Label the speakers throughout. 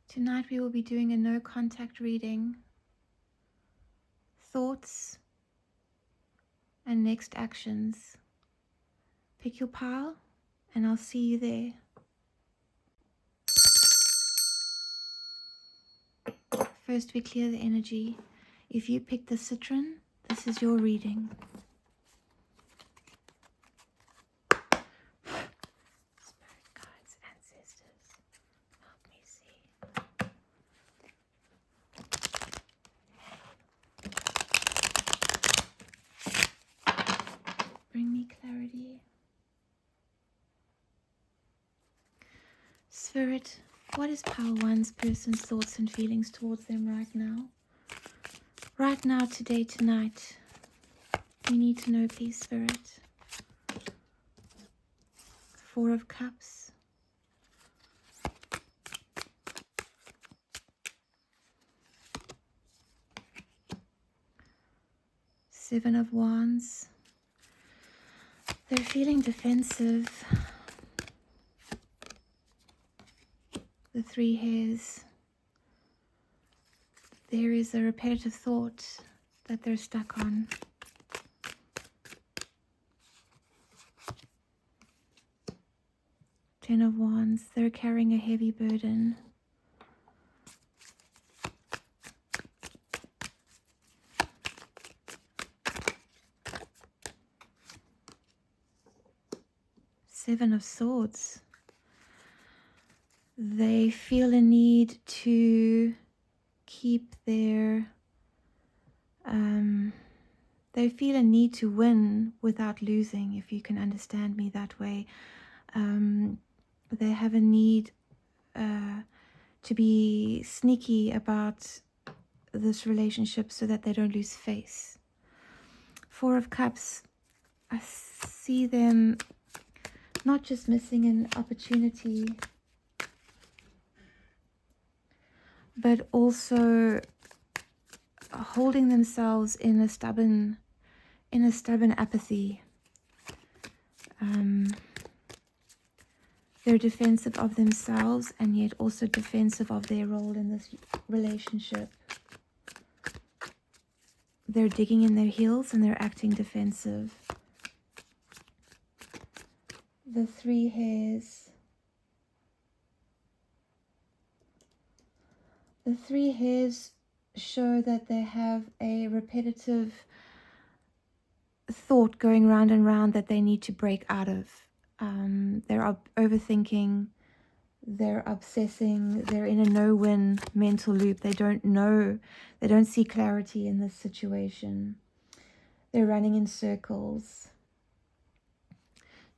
Speaker 1: Tonight we will be doing a no contact reading. Thoughts and next actions. Pick your pile and I'll see you there. First we clear the energy. If you pick the Citrine, this is your reading. Spirit guides, ancestors, help me see. Bring me clarity. Spirit, what is Pile 1's person's thoughts and feelings towards them right now? Right now, today, tonight. We need to know, please, Spirit. 4 of Cups. 7 of Wands. They're feeling defensive. The 3 Hairs. There is a repetitive thought that they're stuck on. Ten of Wands. They're carrying a heavy burden. Seven of Swords. They feel a need to keep their they feel a need to win without losing, if you can understand me that way. They have a need to be sneaky about this relationship so that they don't lose face. 4 of Cups. I see them not just missing an opportunity, but also holding themselves in a stubborn apathy. They're defensive of themselves and yet also defensive of their role in this relationship. They're digging in their heels and they're acting defensive. The 3 Hairs. The 3 Hairs show that they have a repetitive thought going round and round that they need to break out of. They're overthinking, they're obsessing, they're in a no-win mental loop. They don't know, they don't see clarity in this situation. They're running in circles.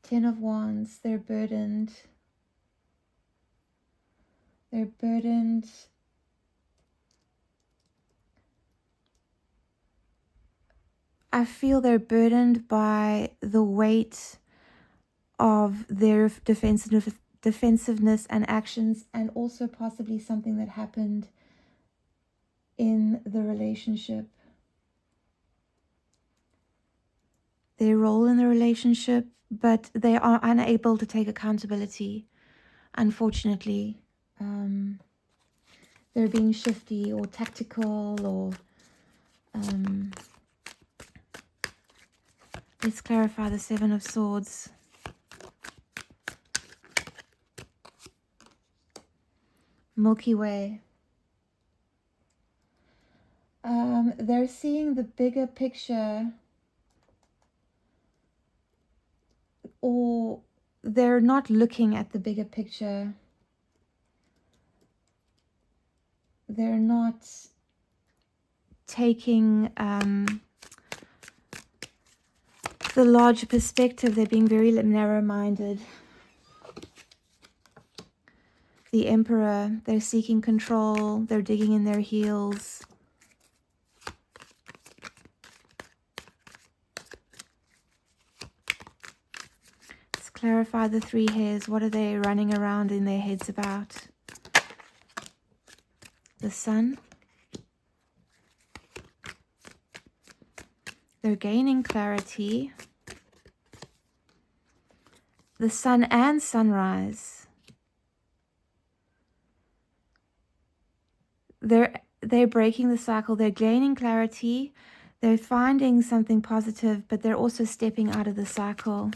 Speaker 1: 10 of Wands, they're burdened. They're burdened. I feel they're burdened by the weight of their defensiveness and actions, and also possibly something that happened in the relationship. Their role in the relationship, but they are unable to take accountability, unfortunately. They're being shifty or tactical, or let's clarify the 7 of Swords. Milky Way. They're seeing the bigger picture, or they're not looking at the bigger picture. They're not taking the larger perspective. They're being very narrow-minded. The Emperor, they're seeking control. They're digging in their heels. Let's clarify the 3 Hairs. What are they running around in their heads about? The Sun. They're gaining clarity. The Sun and Sunrise. they're breaking the cycle. They're gaining clarity. They're finding something positive, but they're also stepping out of the cycle.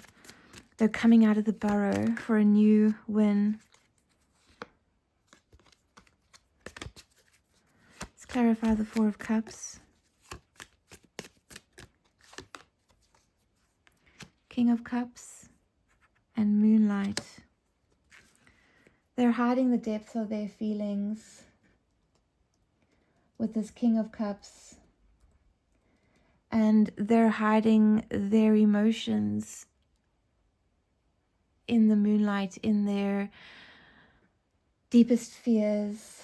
Speaker 1: They're coming out of the burrow for a new win. Let's clarify the Four of Cups. King of Cups and Moonlight. They're hiding the depths of their feelings with this King of Cups. And they're hiding their emotions in the moonlight, in their deepest fears.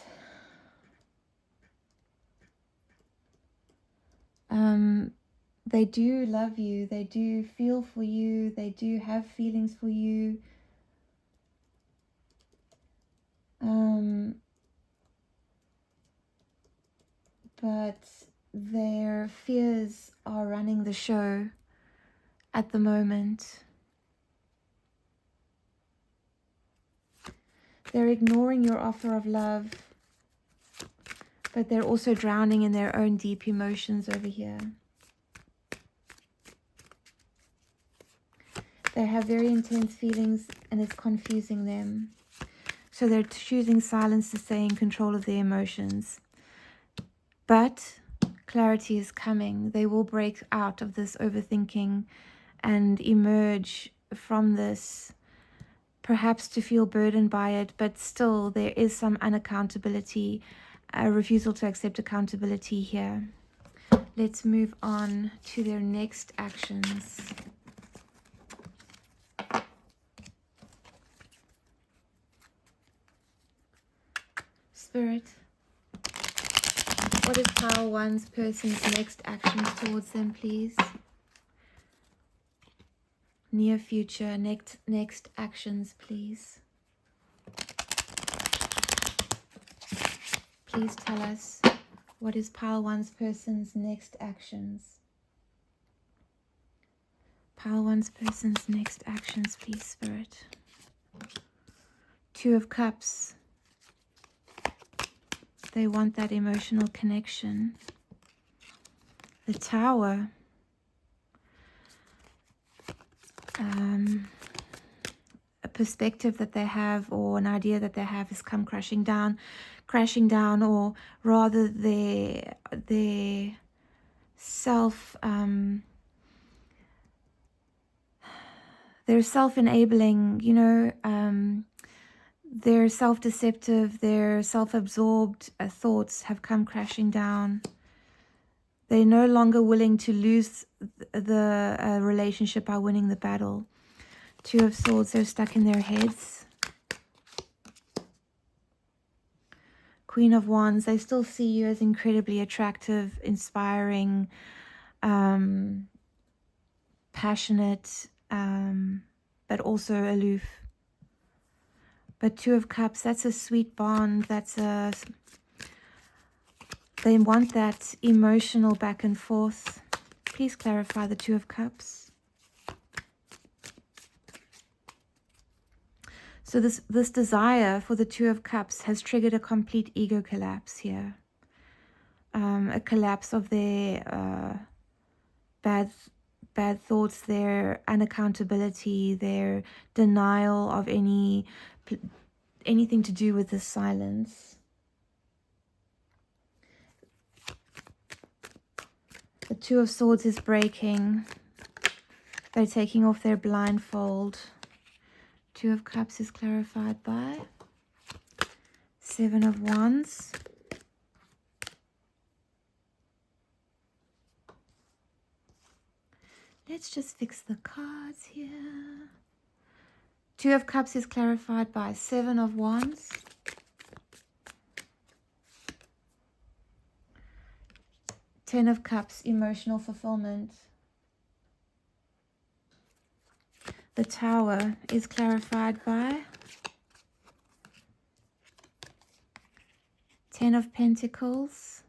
Speaker 1: They do love you. They do feel for you. They do have feelings for you. But their fears are running the show at the moment. They're ignoring your offer of love, but they're also drowning in their own deep emotions over here. They have very intense feelings and it's confusing them. So they're choosing silence to stay in control of their emotions. But clarity is coming. They will break out of this overthinking and emerge from this, perhaps to feel burdened by it, but still there is some unaccountability, a refusal to accept accountability here. Let's move on to their next actions. Spirit, what is Pile 1's person's next actions towards them, please? Near future, next actions, please. Please tell us, what is Pile 1's person's next actions? Pile 1's person's next actions, please, Spirit. Two of Cups. They want that emotional connection. The Tower. A perspective that they have, or an idea that they have, has come crashing down, or rather their self, they're self-enabling, you know, their self-deceptive, their self-absorbed thoughts have come crashing down. They're no longer willing to lose the relationship by winning the battle. Two of Swords, they're stuck in their heads. Queen of Wands, they still see you as incredibly attractive, inspiring, passionate, but also aloof. But Two of Cups, that's a sweet bond. They want that emotional back and forth. Please clarify the Two of Cups. So this desire for the Two of Cups has triggered a complete ego collapse here. A collapse of their bad thoughts, their unaccountability, their denial of anything to do with this silence. The Two of Swords is breaking. They're taking off their blindfold. Two of Cups is clarified by Seven of Wands. Let's just fix the cards here. Two of Cups is clarified by Seven of Wands. Ten of Cups, emotional fulfillment. The Tower is clarified by Ten of Pentacles.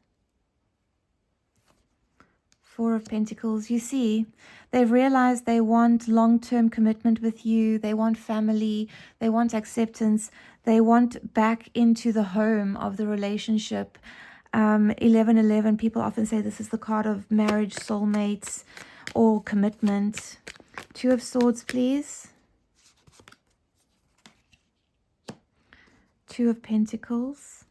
Speaker 1: Four of Pentacles. You see, they've realized they want long-term commitment with you. They want family. They want acceptance. They want back into the home of the relationship. 1111, people often say this is the card of marriage, soulmates, or commitment. Two of Swords, please. Two of Pentacles.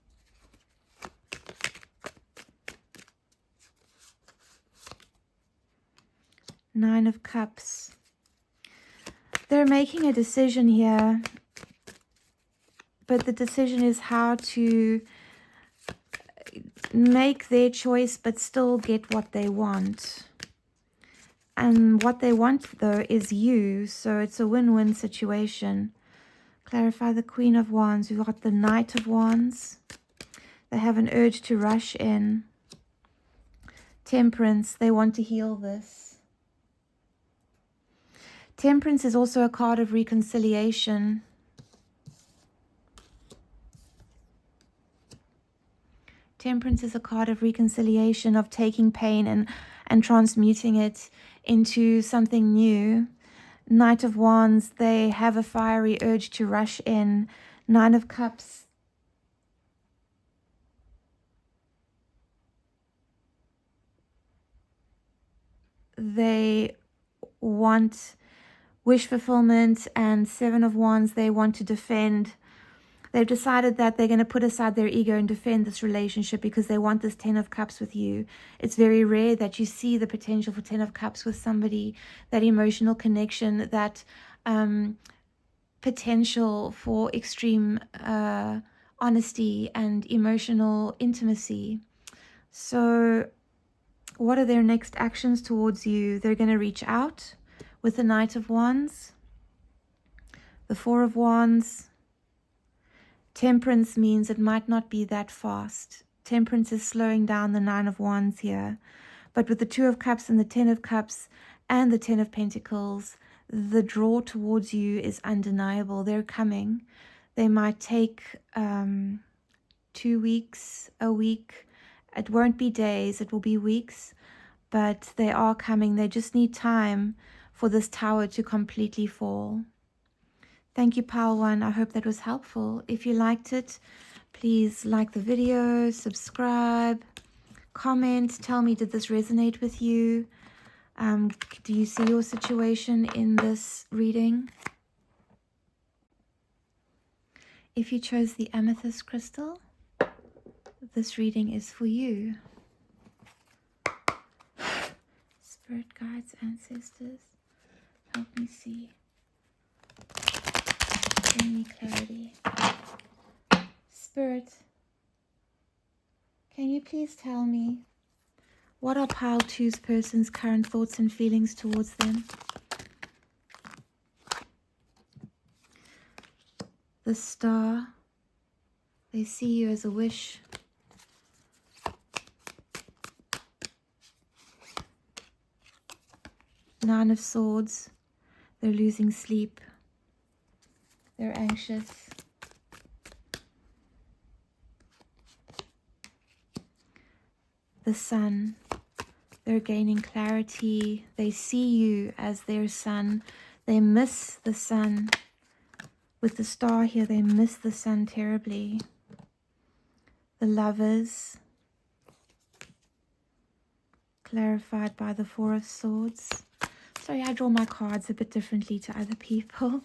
Speaker 1: Nine of Cups. They're making a decision here, but the decision is how to make their choice but still get what they want. And what they want, though, is you, so it's a win-win situation. Clarify the Queen of Wands. We've got the Knight of Wands. They have an urge to rush in. Temperance. They want to heal this. Temperance is also a card of reconciliation. Temperance is a card of reconciliation, of taking pain and transmuting it into something new. Knight of Wands, they have a fiery urge to rush in. Nine of Cups. They want wish fulfillment. And Seven of Wands, they want to defend. They've decided that they're going to put aside their ego and defend this relationship because they want this Ten of Cups with you. It's very rare that you see the potential for Ten of Cups with somebody, that emotional connection, that potential for extreme honesty and emotional intimacy. So what are their next actions towards you? They're going to reach out with the Knight of Wands, the Four of Wands. Temperance means it might not be that fast. Temperance is slowing down the Nine of Wands here. But with the Two of Cups and the Ten of Cups and the Ten of Pentacles, the draw towards you is undeniable. They're coming. They might take 2 weeks, a week. It won't be days, it will be weeks. But they are coming. They just need time for this tower to completely fall. Thank you, Pile One. I hope that was helpful. If you liked it, please like the video, subscribe, comment, tell me, did this resonate with you? Do you see your situation in this reading? If you chose the Amethyst crystal, this reading is for you. Spirit guides, ancestors, help me see. Bring me clarity. Spirit, can you please tell me, what are Pile Two's person's current thoughts and feelings towards them? The Star, they see you as a wish. Nine of Swords, they're losing sleep. They're anxious. The Sun, they're gaining clarity. They see you as their sun. They miss the sun. With the Star here, they miss the sun terribly. The Lovers, clarified by the Four of Swords. Sorry, I draw my cards a bit differently to other people.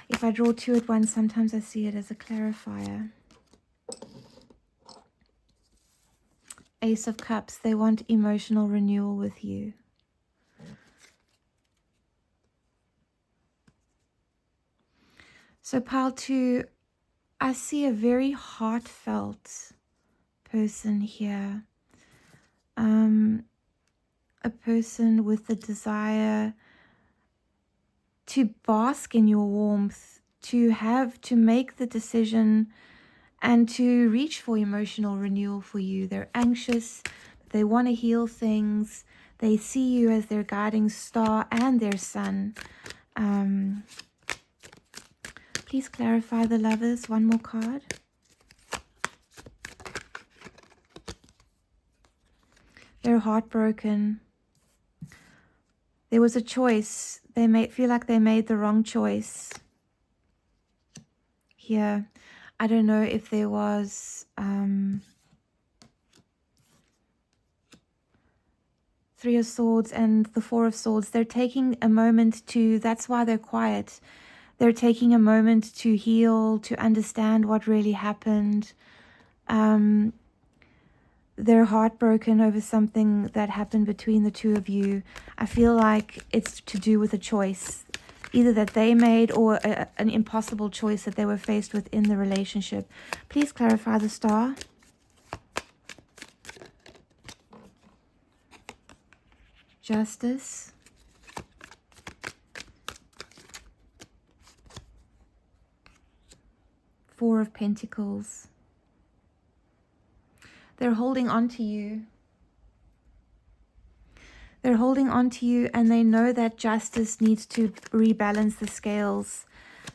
Speaker 1: If I draw two at once, sometimes I see it as a clarifier. Ace of Cups, they want emotional renewal with you. So Pile Two, I see a very heartfelt person here. A person with the desire to bask in your warmth, to make the decision and to reach for emotional renewal for you. They're anxious, they want to heal things, they see you as their guiding star and their sun. Please clarify the Lovers. One more card. They're heartbroken. There was a choice. They may feel like they made the wrong choice here. I don't know if there was Three of Swords and the Four of Swords. They're taking a moment to, that's why they're quiet. They're taking a moment to heal, to understand what really happened. They're heartbroken over something that happened between the two of you. I feel like it's to do with a choice, either that they made or an impossible choice that they were faced with in the relationship. Please clarify the star. Justice. Four of Pentacles. They're holding on to you. They're holding on to you, and they know that justice needs to rebalance the scales.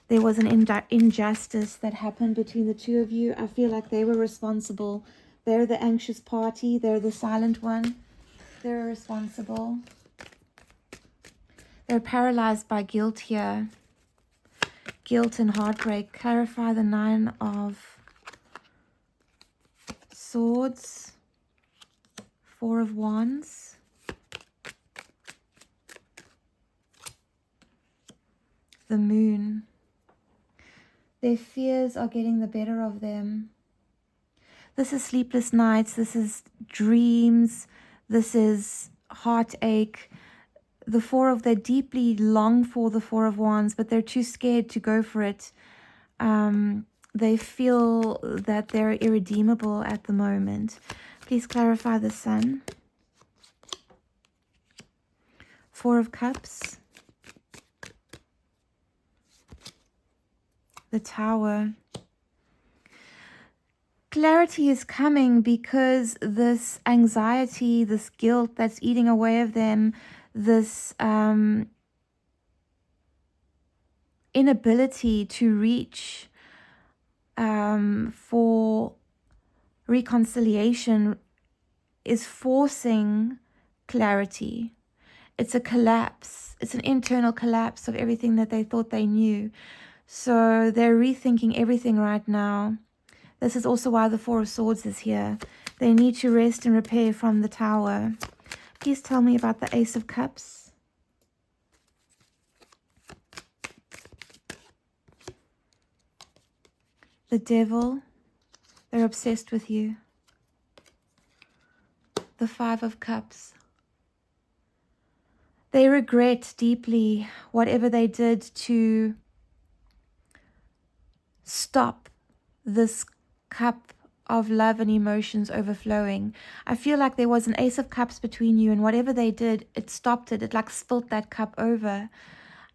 Speaker 1: There was an injustice that happened between the two of you. I feel like they were responsible. They're the anxious party. They're the silent one. They're responsible. They're paralyzed by guilt here. Guilt and heartbreak. Clarify the Nine of Swords. Four of Wands. The Moon. Their fears are getting the better of them. This is sleepless nights. This is dreams. This is heartache. The Four of, they deeply long for the Four of Wands, but they're too scared to go for it. They feel that they're irredeemable at the moment. Please clarify the Sun. Four of Cups. The Tower. Clarity is coming because this anxiety, this guilt that's eating away of them, this inability to reach for reconciliation is forcing clarity. It's a collapse. It's an internal collapse of everything that they thought they knew. So they're rethinking everything right now. This is also why the Four of Swords is here. They need to rest and repair from the Tower. Please tell me about the Ace of Cups. The Devil. They're obsessed with you. The Five of Cups. They regret deeply whatever they did to stop this cup of love and emotions overflowing. I feel like there was an Ace of Cups between you, and whatever they did, it stopped it. It like spilt that cup over.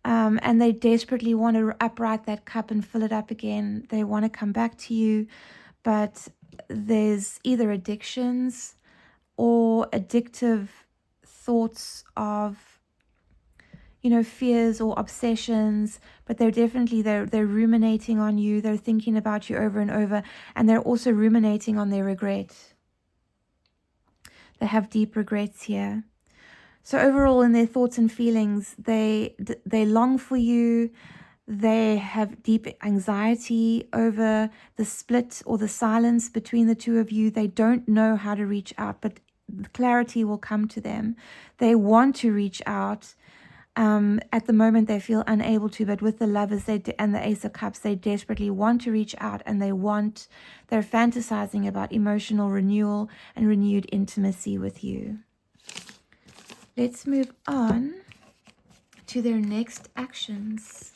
Speaker 1: And they desperately want to upright that cup and fill it up again. They want to come back to you, but there's either addictions or addictive thoughts of, you know, fears or obsessions, but they're ruminating on you. They're thinking about you over and over, and they're also ruminating on their regret. They have deep regrets here. So overall, in their thoughts and feelings, they long for you. They have deep anxiety over the split or the silence between the two of you. They don't know how to reach out, but clarity will come to them. They want to reach out. At the moment, they feel unable to, but with the Lovers and the Ace of Cups, they desperately want to reach out, and they're fantasizing about emotional renewal and renewed intimacy with you. Let's move on to their next actions.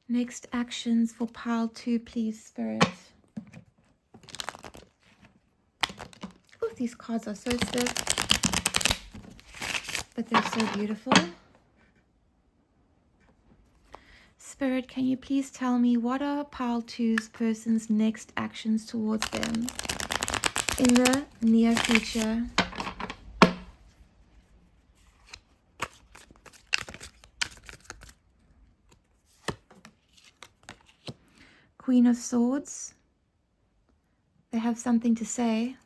Speaker 1: Next actions for pile 2, please, Spirit. Oh, these cards are so stiff, but they're so beautiful. Spirit, can you please tell me what are pile 2's person's next actions towards them in the near future? Queen of Swords. They have something to say,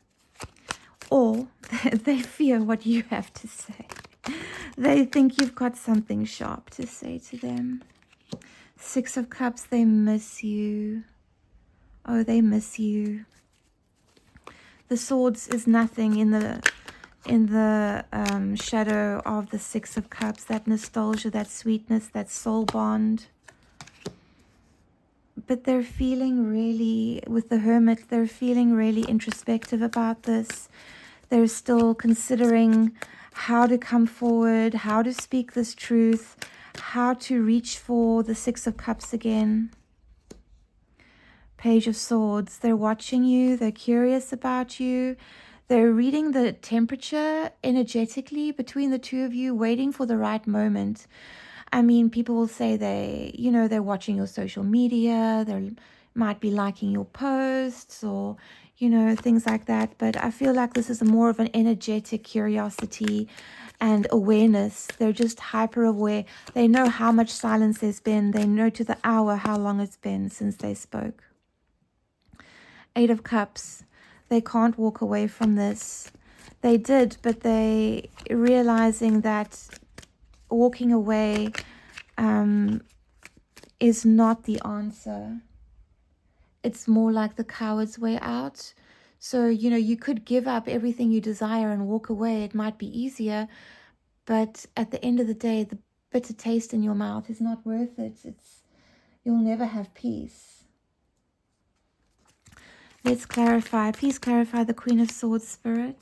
Speaker 1: or they fear what you have to say. They think you've got something sharp to say to them. Six of Cups, they miss you. Oh, they miss you. The Swords is nothing in the shadow of the Six of Cups. That nostalgia, that sweetness, that soul bond. But they're feeling really, with the Hermit, they're feeling really introspective about this. They're still considering how to come forward, how to speak this truth, how to reach for the Six of Cups again. Page of Swords, they're watching you, they're curious about you, they're reading the temperature energetically between the two of you, waiting for the right moment. I mean, people will say they're watching your social media, they might be liking your posts or, things like that. But I feel like this is more of an energetic curiosity and awareness. They're just hyper aware. They know how much silence there's been. They know to the hour how long it's been since they spoke. Eight of Cups. They can't walk away from this. They did, but they realizing that walking away is not the answer. It's more like the coward's way out. So, you could give up everything you desire and walk away. It might be easier, but at the end of the day, the bitter taste in your mouth is not worth it. You'll never have peace. Let's clarify. Please clarify the Queen of Swords, Spirit.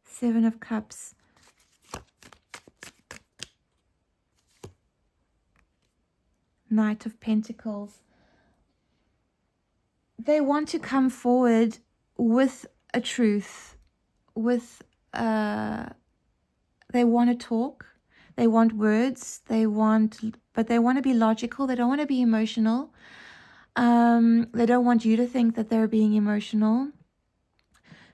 Speaker 1: Seven of Cups. Knight of Pentacles. They want to come forward with a truth, they want to talk, they want words, but they want to be logical, they don't want to be emotional. They don't want you to think that they're being emotional.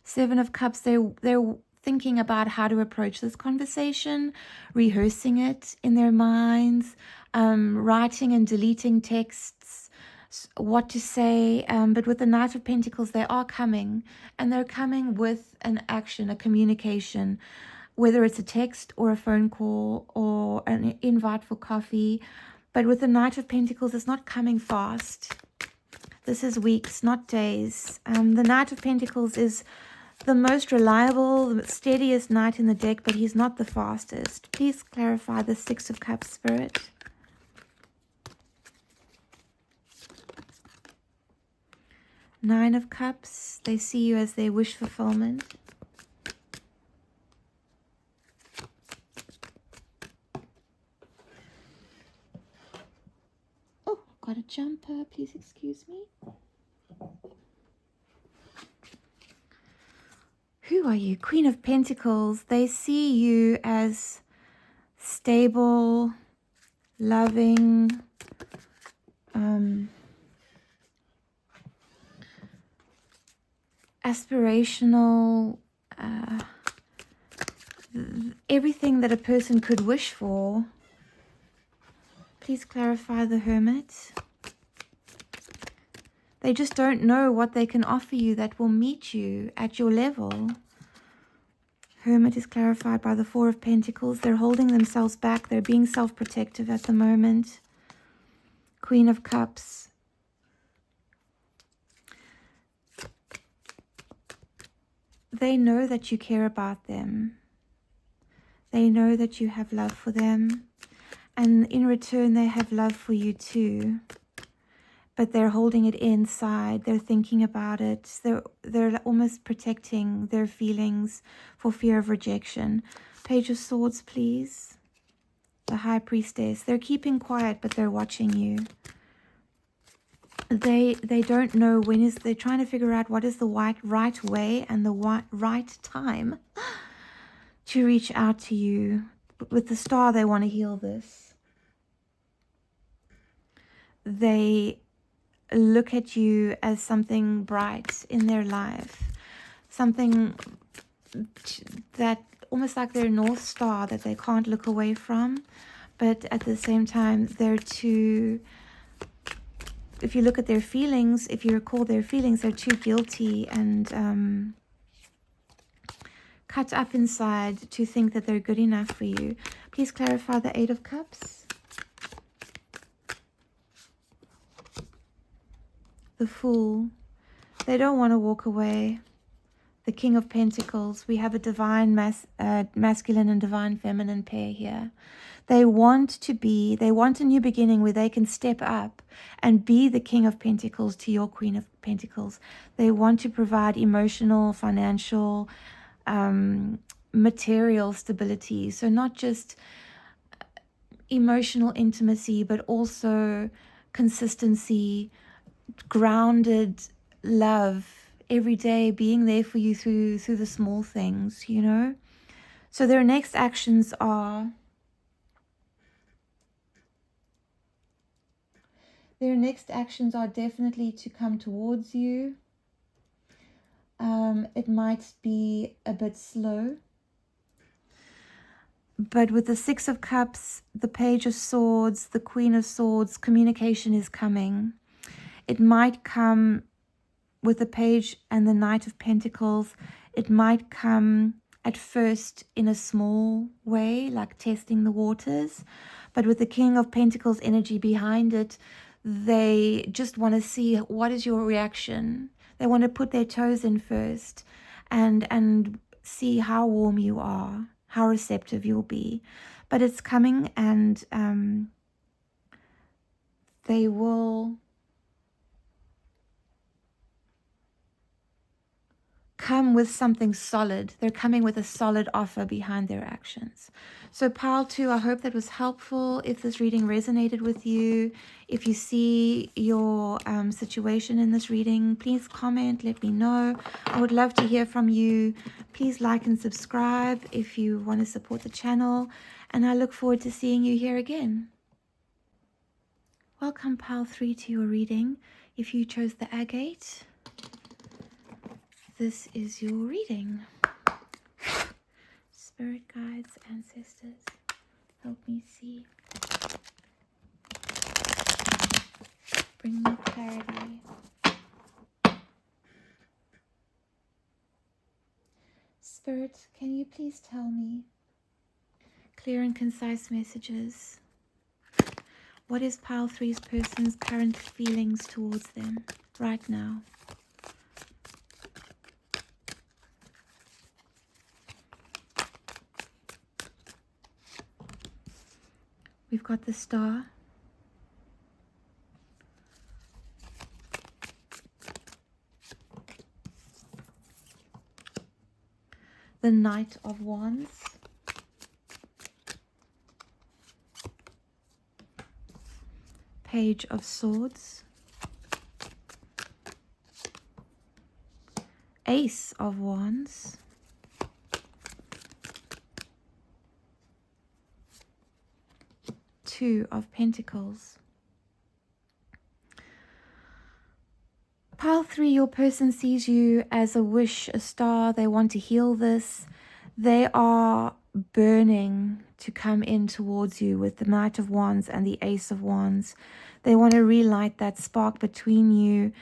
Speaker 1: Seven of Cups, they're thinking about how to approach this conversation, rehearsing it in their minds, writing and deleting texts, what to say. But with the Knight of Pentacles, they are coming, and they're coming with an action, a communication, whether it's a text or a phone call or an invite for coffee. But with the Knight of Pentacles, it's not coming fast. This is weeks, not days. The Knight of Pentacles is the most reliable, the steadiest knight in the deck, but he's not the fastest. Please clarify the Six of Cups, Spirit. Nine of Cups, they see you as their wish fulfillment. Oh, got a jumper, please excuse me. Who are you? Queen of Pentacles. They see you as stable, loving, aspirational, everything that a person could wish for. Please clarify the Hermit. They just don't know what they can offer you that will meet you at your level. Hermit is clarified by the Four of Pentacles. They're holding themselves back. They're being self-protective at the moment. Queen of Cups. They know that you care about them. They know that you have love for them. And in return, they have love for you too. But they're holding it inside. They're thinking about it. They're almost protecting their feelings for fear of rejection. Page of Swords, please. The High Priestess. They're keeping quiet, but they're watching you. They don't know they're trying to figure out what is the right way and the right time to reach out to you. With the Star, they want to heal this. They look at you as something bright in their life, something that almost like their North Star that they can't look away from, but at the same time they're too if you look at their feelings, if you recall their feelings, they're too guilty and cut up inside to think that they're good enough for you. Please clarify the Eight of Cups. The Fool. They don't want to walk away. The King of Pentacles. We have a divine masculine and divine feminine pair here. They want a new beginning where they can step up and be the King of Pentacles to your Queen of Pentacles. They want to provide emotional, financial, material stability. So not just emotional intimacy, but also consistency, grounded love every day, being there for you through the small things, you know. So their next actions are definitely to come towards you. It might be a bit slow, but with the Six of Cups, the Page of Swords, the Queen of Swords, communication is coming. It might come with the Page and the Knight of Pentacles. It might come at first in a small way, like testing the waters. But with the King of Pentacles energy behind it, they just want to see, what is your reaction? They want to put their toes in first and see how warm you are, how receptive you'll be. But it's coming, and they will come with something solid. They're coming with a solid offer behind their actions. So pile 2, I hope that was helpful. If this reading resonated with you, if you see your situation in this reading, please comment, let me know. I would love to hear from you. Please like and subscribe if you want to support the channel, and I look forward to seeing you here again. Welcome pile 3 to your reading. If you chose the Agate, this is your reading. Spirit guides, ancestors, help me see. Bring me clarity. Spirit, can you please tell me clear and concise messages? What is pile 3's person's current feelings towards them right now? We've got the Star, the Knight of Wands, Page of Swords, Ace of Wands, Two of Pentacles. Pile 3, your person sees you as a wish, a star. They want to heal this. They are burning to come in towards you with the Knight of Wands and the Ace of Wands. They want to relight that spark between you,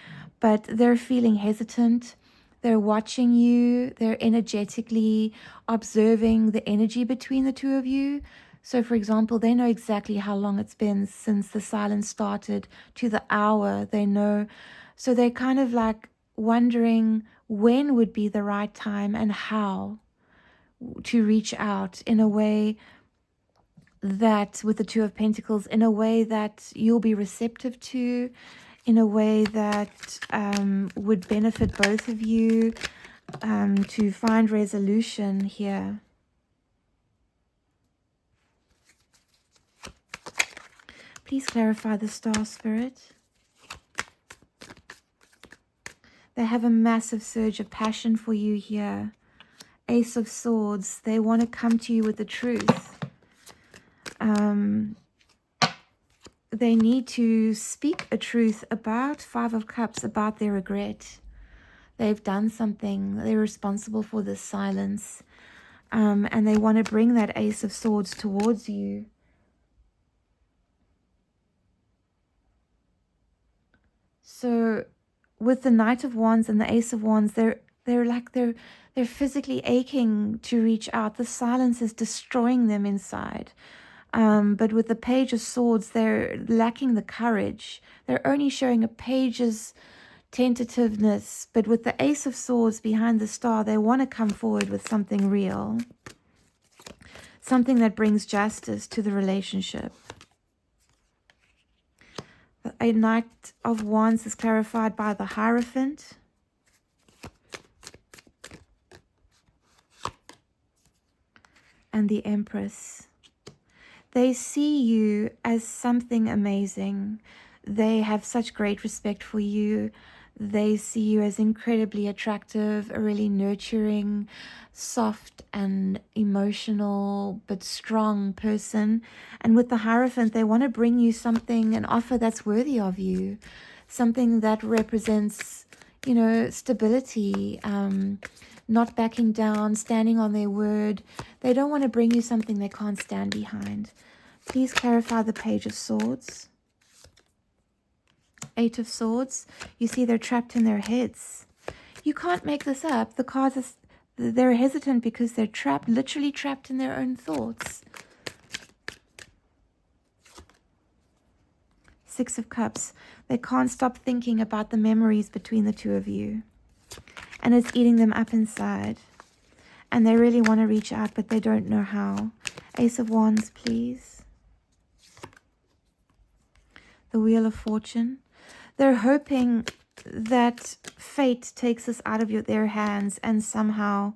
Speaker 1: but they're feeling hesitant. They're watching you. They're energetically observing the energy between the two of you. So, for example, they know exactly how long it's been since the silence started to the hour. They know. So they're kind of like wondering when would be the right time and how to reach out in a way that, with the Two of Pentacles, in a way that you'll be receptive to, in a way that would benefit both of you, to find resolution here. Please clarify the Star, Spirit. They have a massive surge of passion for you here. Ace of Swords. They want to come to you with the truth. They need to speak a truth about Five of Cups, about their regret. They've done something. They're responsible for this silence. And they want to bring that Ace of Swords towards you. So with the Knight of Wands and the Ace of Wands, they're physically aching to reach out. The silence is destroying them inside. But with the Page of Swords, they're lacking the courage. They're only showing a page's tentativeness. But with the Ace of Swords behind the star, they want to come forward with something real. Something that brings justice to the relationship. A Knight of Wands is clarified by the Hierophant. And the Empress. They see you as something amazing. They have such great respect for you. They see you as incredibly attractive, a really nurturing, soft and emotional but strong person. And with the Hierophant, they want to bring you something, an offer that's worthy of you. Something that represents, you know, stability, not backing down, standing on their word. They don't want to bring you something they can't stand behind. Please clarify the Page of Swords. Eight of Swords. You see they're trapped in their heads. You can't make this up. The cards are, they're hesitant because they're trapped, literally trapped in their own thoughts. Six of Cups. They can't stop thinking about the memories between the two of you. And it's eating them up inside. And they really want to reach out, but they don't know how. Ace of Wands, please. The Wheel of Fortune. They're hoping that fate takes us out of their hands and somehow,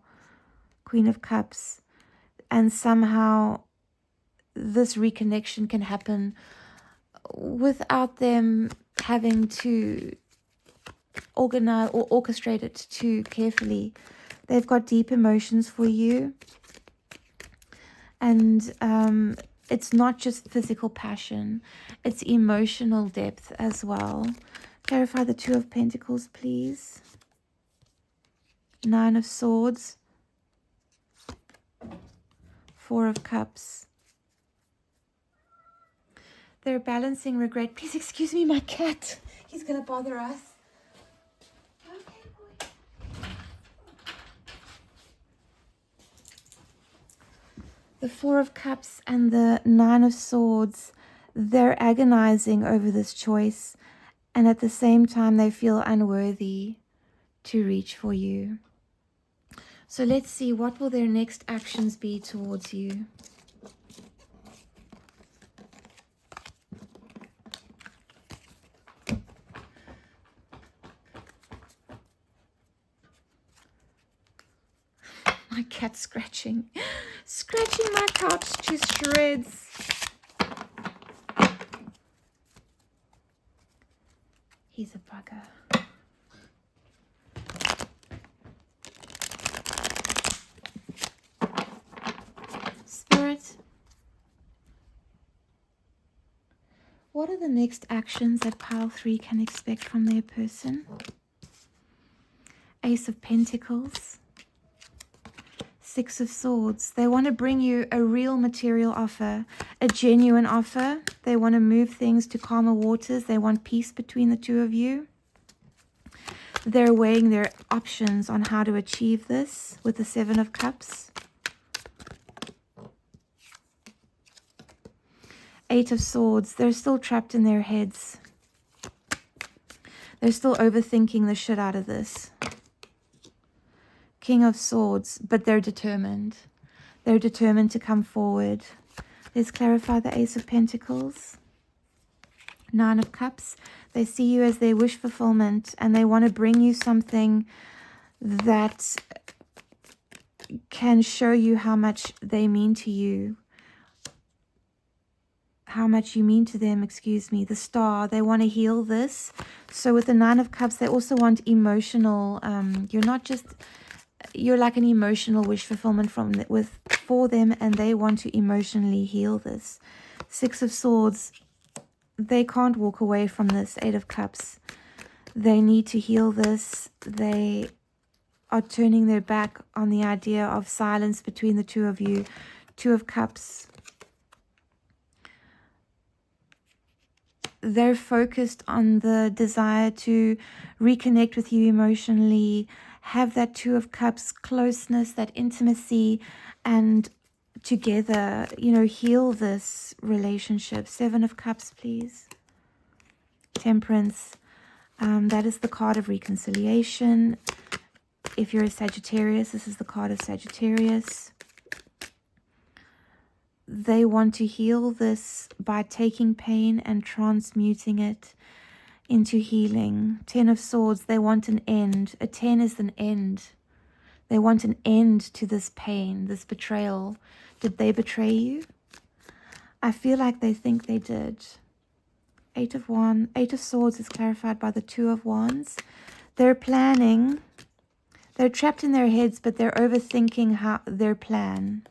Speaker 1: Queen of Cups, and somehow this reconnection can happen without them having to organize or orchestrate it too carefully. They've got deep emotions for you, and it's not just physical passion, it's emotional depth as well. Clarify the Two of Pentacles, please. Nine of Swords. Four of Cups. They're balancing regret. Please excuse me, my cat. He's going to bother us. Okay, boy. The Four of Cups and the Nine of Swords, they're agonizing over this choice. And at the same time, they feel unworthy to reach for you. So let's see, what will their next actions be towards you? My cat scratching my couch to shreds. He's a bugger. Spirit, what are the next actions that pile 3 can expect from their person? Ace of Pentacles. Six of Swords. They want to bring you a real material offer, a genuine offer. They want to move things to calmer waters. They want peace between the two of you. They're weighing their options on how to achieve this with the Seven of Cups. Eight of Swords. They're still trapped in their heads. They're still overthinking the shit out of this. King of Swords, but they're determined. They're determined to come forward. Let's clarify the Ace of Pentacles. Nine of Cups. They see you as their wish fulfillment, and they want to bring you something that can show you how much they mean to you. How much you mean to them, excuse me. The Star, they want to heal this. So with the Nine of Cups, they also want emotional, you're like an emotional wish fulfillment for them, and they want to emotionally heal this. Six of Swords, they can't walk away from this. Eight of Cups, they need to heal this. They are turning their back on the idea of silence between the two of you. Two of Cups, they're focused on the desire to reconnect with you emotionally, have that Two of Cups closeness, that intimacy, and together, you know, heal this relationship. Seven of Cups, please. Temperance. That is the card of reconciliation. If you're a Sagittarius, this is the card of Sagittarius. They want to heal this by taking pain and transmuting it into healing. 10 of Swords, they want an end. A 10 is an end. They want an end to this pain, this betrayal. Did they betray you? I feel like they think they did. 8 of Swords is clarified by the 2 of Wands. They're planning. They're trapped in their heads, but they're overthinking their plan.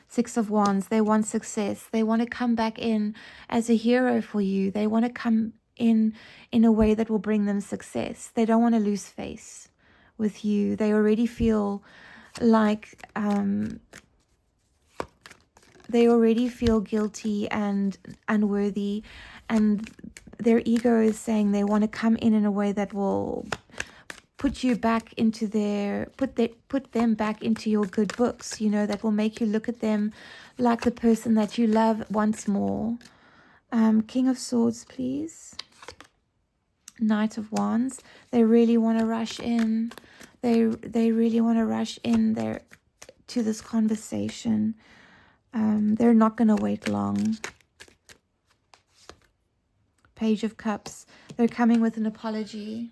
Speaker 1: 6 of Wands, they want success. They want to come back in as a hero for you. They want to come in a way that will bring them success. They don't want to lose face with you. They already feel like they already feel guilty and unworthy, and their ego is saying they want to come in a way that will put you back into put them back into your good books, you know, that will make you look at them like the person that you love once more. King of Swords, please. Knight of Wands. They really want to rush in. They really want to rush in there to this conversation. They're not going to wait long. Page of Cups. They're coming with an apology.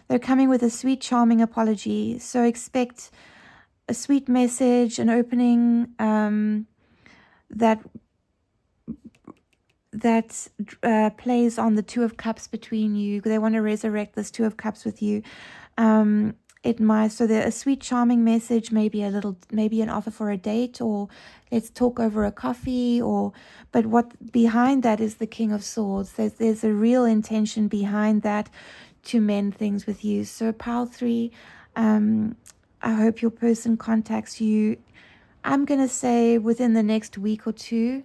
Speaker 1: They're coming with a sweet, charming apology. So expect a sweet message, an opening that plays on the Two of Cups between you. They want to resurrect this Two of Cups with you. So there a sweet, charming message, maybe an offer for a date, or let's talk over a coffee, but what behind that is the King of Swords. There's a real intention behind that to mend things with you. So pile 3, I hope your person contacts you. I'm going to say within the next week or two.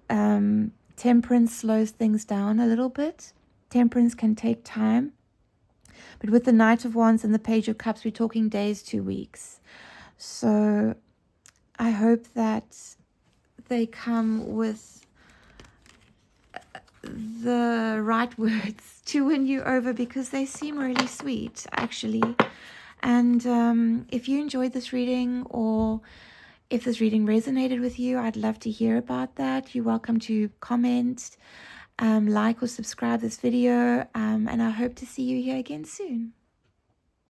Speaker 1: Temperance slows things down a little bit. Temperance can take time. But with the Knight of Wands and the Page of Cups, we're talking days, 2 weeks. So I hope that they come with the right words to win you over, because they seem really sweet, actually. And if you enjoyed this reading, or if this reading resonated with you, I'd love to hear about that. You're welcome to comment, like or subscribe this video, and I hope to see you here again soon.